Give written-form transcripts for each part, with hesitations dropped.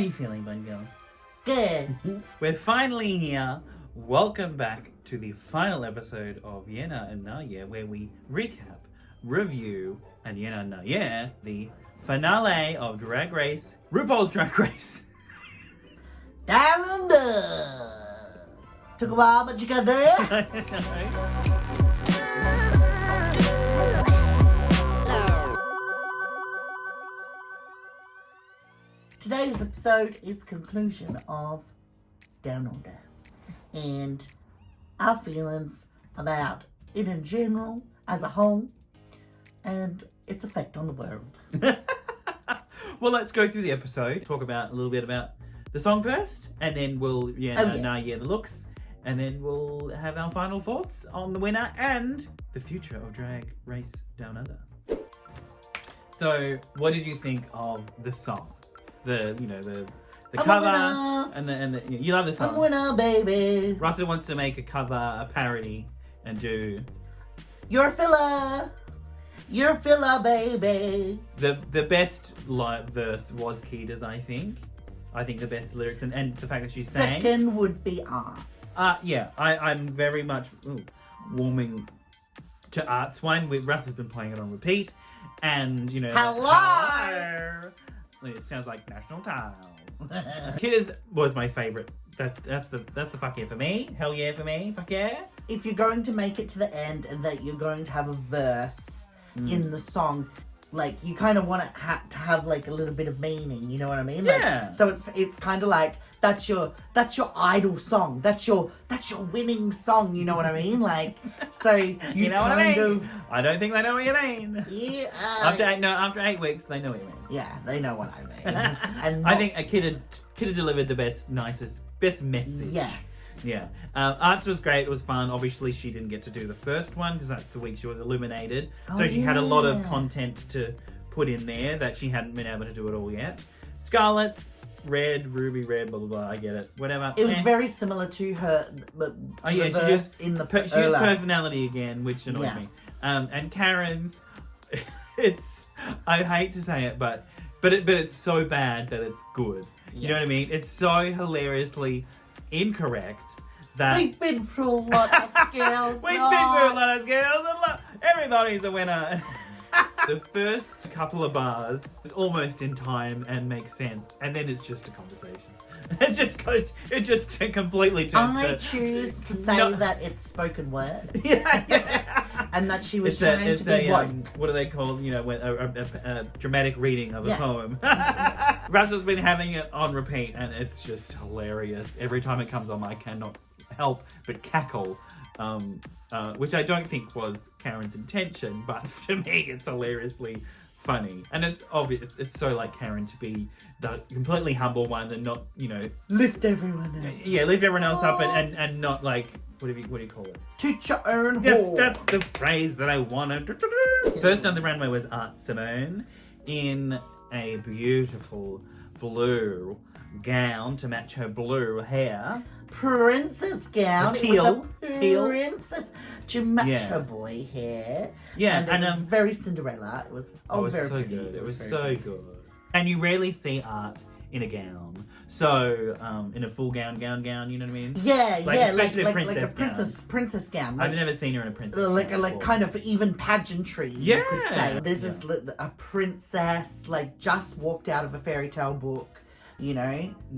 you feeling, Bun Girl? Good. We're finally here. Welcome back to the final episode of Yena and Na Yeah, where we recap, review, and Yena and Na Yeah, the finale of Drag Race, RuPaul's Drag Race. Down under. Took a while, but you got there. Today's episode is the conclusion of Down Under and our feelings about it in general, as a whole, and its effect on the world. Well, let's go through the episode, talk about a little bit about the song first, and then we'll the looks, and then we'll have our final thoughts on the winner and the future of Drag Race Down Under. So, what did you think of the song? The cover and the you love the song. I'm a winner, baby. Russell wants to make a cover, a parody, and do You're a filler. You're a filler, baby. the best live verse was Keita's, I think. I think the best lyrics and the fact that she sang. Second would be Arts. Yeah, I'm very much warming to Arts Wine. Russ has been playing it on repeat, and Hello. It sounds like National Tiles. Keita's was my favourite. That's the fuck yeah for me. Hell yeah for me. Fuck yeah. If you're going to make it to the end and that you're going to have a verse in the song, like, you kind of want it to have like a little bit of meaning, you know what I mean? Yeah. Like, so it's kind of like that's your idol song. That's your winning song, you know what I mean? Like, so you know what kind I mean? of I don't think they know what you mean. yeah. After 8 weeks, they know what you mean. Yeah, they know what I mean. And I think Keita delivered the best message. yes. Yeah. Arts was great. It was fun. Obviously, she didn't get to do the first one because that's the week she was illuminated. So she had a lot of content to put in there that she hadn't been able to do it all yet. Scarlett's red, ruby red, blah, blah, blah. I get it. Whatever. It was very similar to her, but she used personality again, which annoyed me. And Karen's, I hate to say it, but it's so bad that it's good. You know what I mean? It's so hilariously incorrect that we've been through a lot of scales. We've been through a lot of scales, and look, everybody's a winner. The first couple of bars, it's almost in time and makes sense, and then it's just a conversation. It just completely turns. I choose to say that it's spoken word. Yeah. And that she was trying to be what do they call, a dramatic reading of a poem. Russell's been having it on repeat, and it's just hilarious. Every time it comes on, I cannot help but cackle, which I don't think was Karen's intention, but to me, it's hilariously funny. And it's obvious, it's so like Karen to be the completely humble one and not, lift everyone else. Yeah, lift everyone else up and not like, what do you call it? Toot your own horn. That's the phrase that I wanted. First on the runway was Art Simone in a beautiful blue gown to match her blue hair. Princess gown. Teal. It was a princess to match her boy hair. Yeah, and it was very Cinderella. It was very so pretty. good. It was so good. And you rarely see Art in a gown. So, in a full gown, you know what I mean? Yeah, like a princess princess gown. I've never seen her in a princess gown. Like kind of even pageantry, you could say. This is a princess, like, just walked out of a fairy tale book,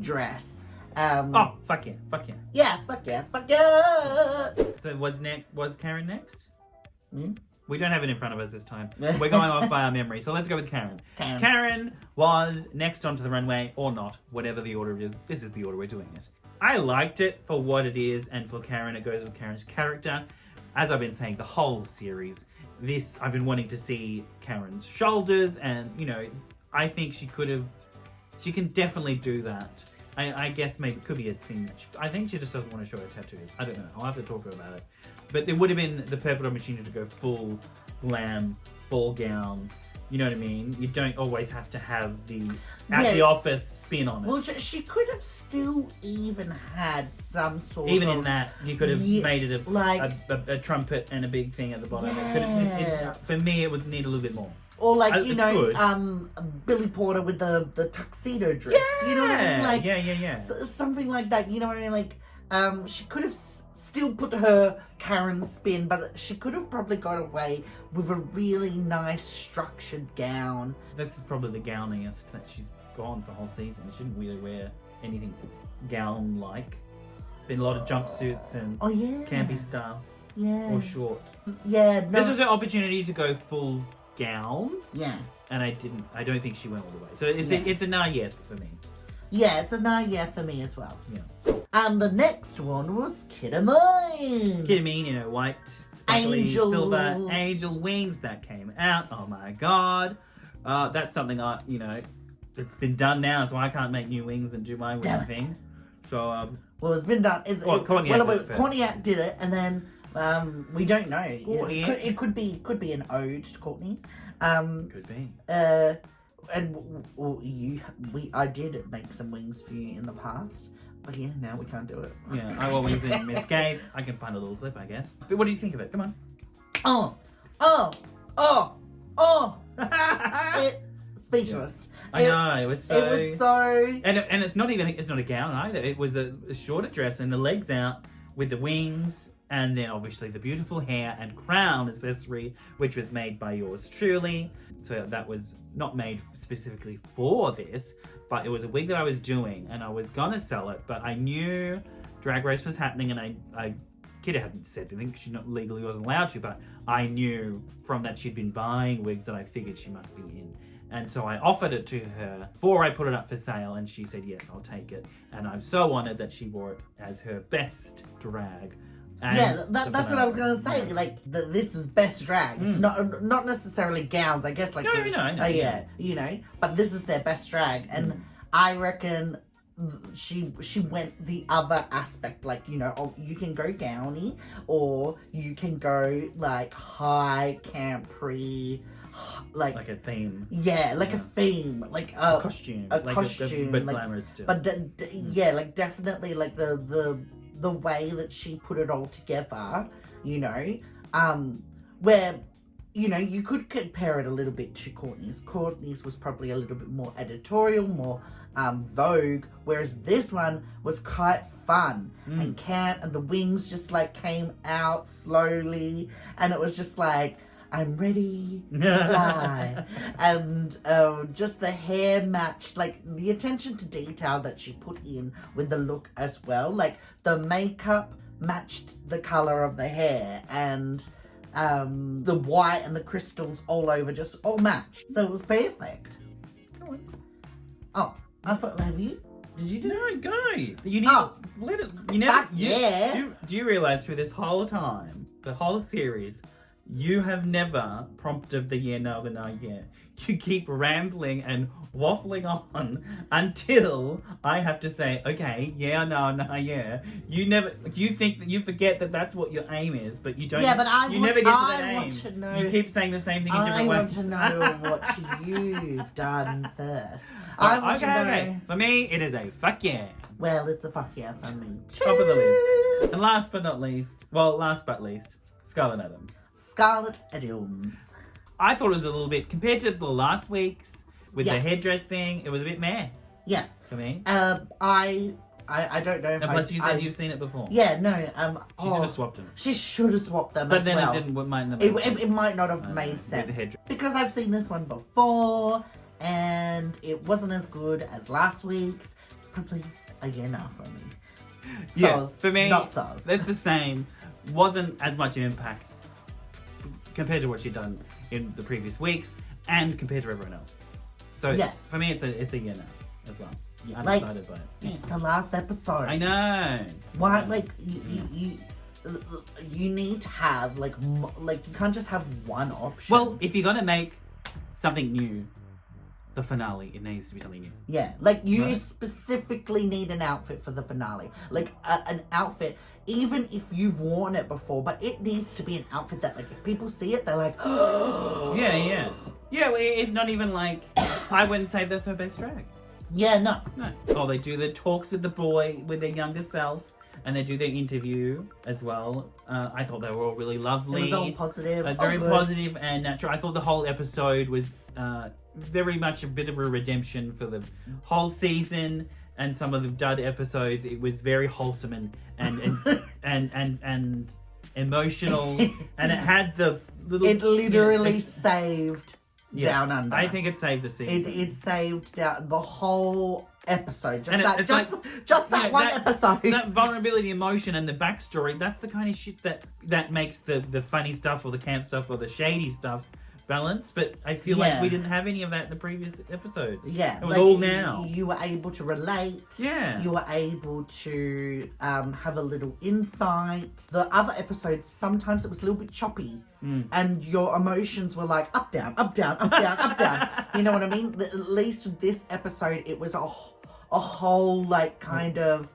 dress. Fuck yeah. Yeah, fuck yeah. So was Karen next? Mm? We don't have it in front of us this time. We're going off by our memory. So let's go with Karen. Karen was next onto the runway, or not, whatever the order is. This is the order we're doing it. I liked it for what it is, and for Karen, it goes with Karen's character. As I've been saying, the whole series, I've been wanting to see Karen's shoulders, and, I think she can definitely do that. I guess maybe it could be a thing. I think she just doesn't want to show her tattoos. I don't know. I'll have to talk to her about it. But it would have been the perfect opportunity to go full glam, ball gown. You know what I mean? You don't always have to have the office spin on it. Well, she could have still even had some sort Even in that, you could have made it a trumpet and a big thing at the bottom. Yeah. For me, it would need a little bit more. Or like, you It's know, good. Billy Porter with the tuxedo dress. You know what I mean? Like, yeah. something like that. You know what I mean? Like, she could have still put her Karen spin, but she could have probably got away with a really nice structured gown. This is probably the gowniest that she's gone for the whole season. She didn't really wear anything gown-like. It's been a lot of jumpsuits and campy stuff. Yeah. Or short. Yeah, no. This was an opportunity to go full gown. Yeah. And I don't think she went all the way. So it's a nah yet for me. Yeah, it's a nah yeah for me as well. Yeah. And the next one was Ketamine. Ketamine, you know, white, sparkly, Angel. silver angel wings that came out. Oh my god. That's something it's been done now, so I can't make new wings and do my wing thing. So well, it's been done. Cognac did it, and then we don't know. It could be an ode to Courtney. Could be. I did make some wings for you in the past, but yeah, now we can't do it. Yeah, I got wings in Miss Gabe. I can find a little clip, I guess. But what do you think of it? Come on. Speechless. I know, it was so. And it's not a gown either. It was a shorter dress and the legs out with the wings, and then obviously the beautiful hair and crown accessory, which was made by yours truly. So that was not made specifically for this, but it was a wig that I was doing, and I was gonna sell it, but I knew Drag Race was happening, and Kidda hadn't said anything, she not legally wasn't allowed to, but I knew from that she'd been buying wigs that I figured she must be in. And so I offered it to her before I put it up for sale, and she said, yes, I'll take it. And I'm so honored that she wore it as her best drag. Yeah, that's what I was going to say. Like, this is best drag. It's not necessarily gowns, I guess. Like, no, yeah, you know. But this is their best drag, and I reckon she went the other aspect. Like, you know, you can go gowny, or you can go like high camp-y, like a theme. Yeah, like a theme, like a costume, but glamorous still. But yeah, like definitely like the way that she put it all together, you know, where, you know, you could compare it a little bit to Courtney's. Courtney's was probably a little bit more editorial, more Vogue, whereas this one was quite fun and the wings just like came out slowly, and it was just like, I'm ready to fly. And just the hair matched, like the attention to detail that she put in with the look as well. Like the makeup matched the color of the hair, and the white and the crystals all over just all matched. So it was perfect. Go on. Oh, I thought, did you do it? No, go. You need let it. You never. Do you realize through this whole time, the whole series, you have never prompted the yeah, no, the no, yeah. You keep rambling and waffling on until I have to say, okay, yeah, no, yeah. You think that you forget that that's what your aim is, but you don't. Yeah, but you never get to that aim. Want to know, you keep saying the same thing in different ways. I want to know what you've done first. I want to know. Okay. For me, it is a fuck yeah. Well, it's a fuck yeah for me too. Top of the list. And last but least, Scarlett Adams. Scarlett Adams. I thought it was a little bit, compared to the last week's, with the headdress thing, it was a bit meh. Yeah. For me. I don't know if and plus you said you've seen it before. Yeah, no. She should have swapped them. She should have swapped them but as then well. It might not have made sense. Because I've seen this one before, and it wasn't as good as last week's. It's probably a year now for me. Yeah, for me, not Soz. It's the same. Wasn't as much an impact compared to what she'd done in the previous weeks, and compared to everyone else. So for me, it's a year now as well. Yeah, I'm excited by it. It's the last episode. I know. Why, like you need to have like you can't just have one option. Well, if you're gonna make something new, the finale, it needs to be something new. Yeah, like you specifically need an outfit for the finale, like an outfit. Even if you've worn it before, but it needs to be an outfit that, like, if people see it, they're like, oh. Yeah. Well, it's not even like, I wouldn't say that's her best drag. Yeah, no. Oh, they do the talks with the boy, with their younger self, and they do their interview as well. I thought they were all really lovely. It was all positive. Very positive and natural. I thought the whole episode was very much a bit of a redemption for the whole season. And some of the dud episodes, it was very wholesome and emotional, and it had the little. It literally saved Down Under. I think it saved the season. It saved the whole episode. Just and that one episode. That vulnerability, emotion, and the backstory. That's the kind of shit that makes the funny stuff or the camp stuff or the shady stuff balance, but I feel like we didn't have any of that in the previous episodes. Yeah. It was all now. You were able to relate. Yeah. You were able to have a little insight. The other episodes, sometimes it was a little bit choppy. And your emotions were like up, down, up, down, up, down, up, down. You know what I mean? At least with this episode, it was a whole, like, kind of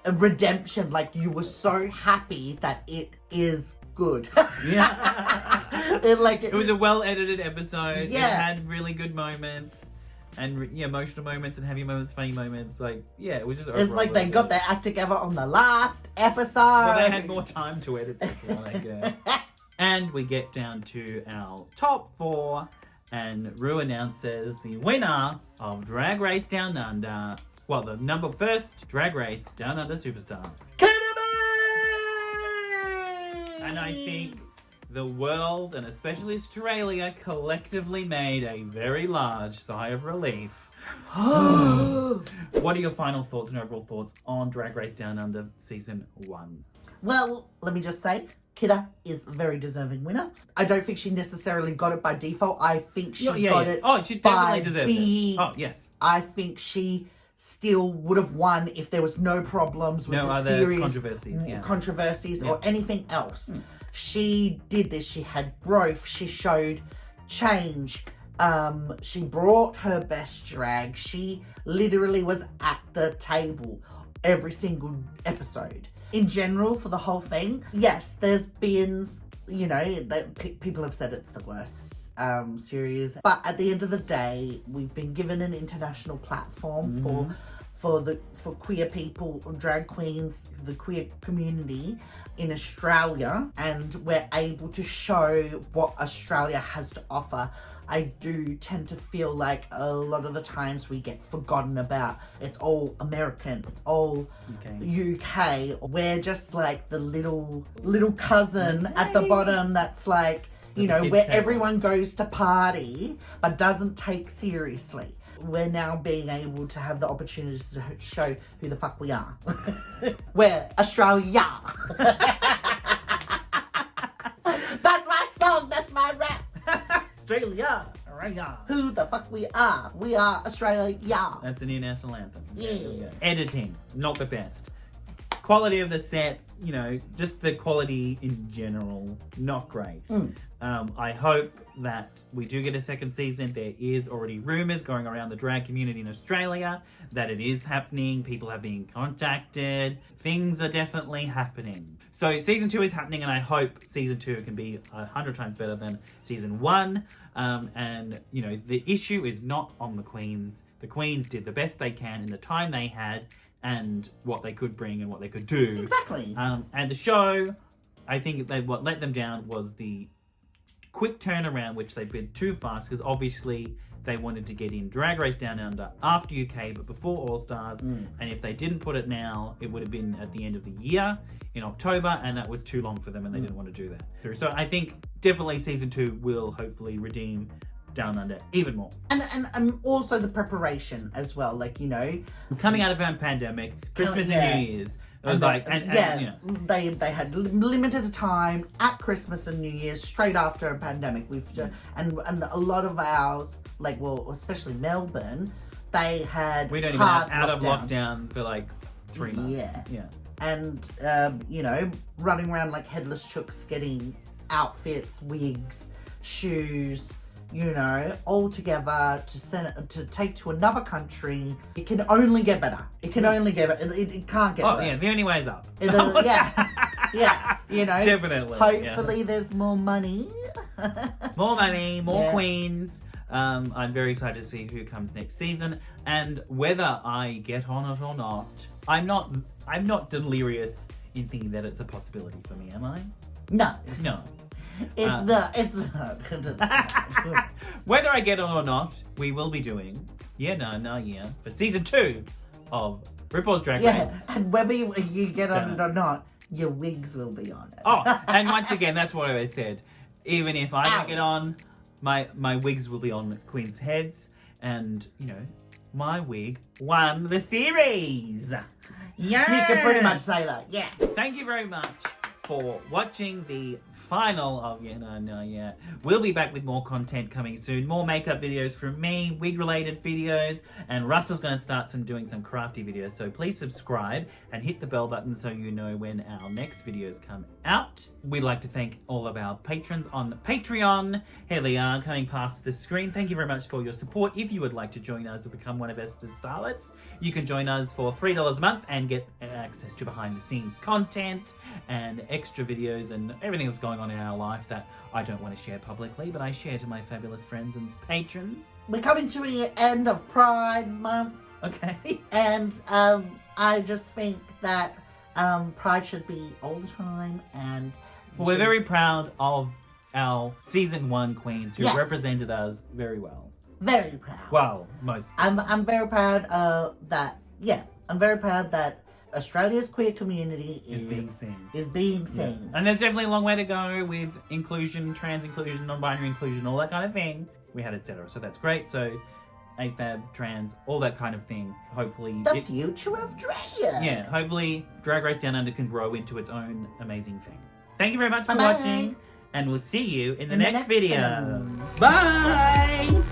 a redemption. Like, you were so happy that it is good. Yeah. It was a well-edited episode. Yeah. It had really good moments. And emotional moments and heavy moments, funny moments. Like, yeah, it was just. It's like they got their act together on the last episode. Well, they had more time to edit this one, I guess. And we get down to our top 4, and Rue announces the winner of Drag Race Down Under. Well, the first Drag Race Down Under superstar. And I think the world, and especially Australia, collectively made a very large sigh of relief. What are your final thoughts and overall thoughts on Drag Race Down Under Season 1? Well, let me just say, Kidda is a very deserving winner. I don't think she necessarily got it by default. I think she got it. Oh, she definitely deserved it. Oh, yes. I think she still would have won if there was no problems with the series, controversies or anything else. She did this. She had growth. She showed change. She brought her best drag. She literally was at the table every single episode. In general, for the whole thing, yes, there's been, people have said it's the worst series. But at the end of the day, we've been given an international platform for queer people, drag queens, the queer community in Australia, and we're able to show what Australia has to offer. I do tend to feel like a lot of the times we get forgotten about. It's all American. It's all UK. We're just like the little cousin at the bottom that's like, where everyone goes to party but doesn't take seriously. We're now being able to have the opportunity to show who the fuck we are. We're Australia. That's my song. That's my rap. Australia. Who the fuck we are. We are Australia. That's the new national anthem. Yeah. Editing, not the best. Quality of the set, just the quality in general, not great. I hope that we do get a second season. There is already rumours going around the drag community in Australia that it is happening. People have been contacted. Things are definitely happening. So season 2 is happening, and I hope season 2 can be 100 times better than season 1. And the issue is not on the queens. The queens did the best they can in the time they had and what they could bring and what they could do. Exactly. And the show, I think what let them down was the quick turnaround, which they did too fast, because obviously they wanted to get in Drag Race Down Under after UK, but before All Stars. And if they didn't put it now, it would have been at the end of the year in October, and that was too long for them, and they didn't want to do that. So I think definitely season 2 will hopefully redeem Down Under even more. And also the preparation as well, coming out of a pandemic, Christmas and New Year's. It was they had limited time at Christmas and New Year's straight after a pandemic. And a lot of ours, especially Melbourne, they had we don't even have out of lockdown for 3 months. Yeah. And running around like headless chooks, getting outfits, wigs, shoes, all together to take to another country. It can only get better. It can only get better. It can't get worse. Yeah, the only way is up. Yeah, Definitely. Hopefully there's more money. More money, more queens. I'm very excited to see who comes next season, and whether I get on it or not. I'm not delirious in thinking that it's a possibility for me, am I? No. No. It's not. Whether I get on or not, we will be doing for season 2 of RuPaul's Drag Race. Yeah, and whether you get on it or not, your wigs will be on it. Oh, and once again, that's what I said. Even if I don't get on, my wigs will be on Queen's heads, and my wig won the series. Yeah, you can pretty much say that. Yeah. Thank you very much for watching the final of We'll be back with more content coming soon. More makeup videos from me, wig-related videos, and Russell's going to start doing some crafty videos. So please subscribe and hit the bell button so you know when our next videos come out. We'd like to thank all of our patrons on Patreon. Here they are coming past the screen. Thank you very much for your support. If you would like to join us or become one of Esther's starlets, you can join us for $3 a month and get access to behind-the-scenes content and extra videos and everything that's going on in our life that I don't want to share publicly, but I share to my fabulous friends and patrons. We're coming to the end of Pride Month. Okay. And I just think that Pride should be all the time, and we're very proud of our season 1 queens who represented us very well. Very proud. Well, most. I'm very proud I'm very proud that Australia's queer community is being seen. Yeah. And there's definitely a long way to go with inclusion, trans inclusion, non-binary inclusion, all that kind of thing. We had etc. So that's great. So AFAB, trans, all that kind of thing. Hopefully the future of drag. Yeah, hopefully Drag Race Down Under can grow into its own amazing thing. Thank you very much for watching, and we'll see you in the next video. Film. Bye!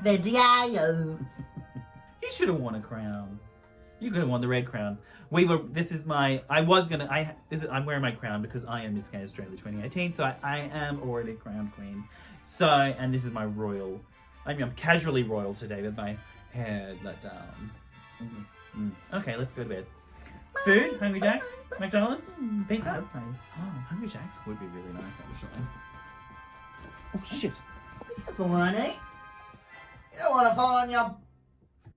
Video. You should have won a crown. You could have won the red crown. I'm wearing my crown because I am Miss Gay Australia 2018, so I am already crowned queen. So, and this is my royal. I'm casually royal today with my hair let down. Okay, let's go to bed. Food? Hungry Jack's? McDonald's? Pizza? Hungry Jack's would be really nice, actually. Oh, shit. Funny. You don't want to fall on your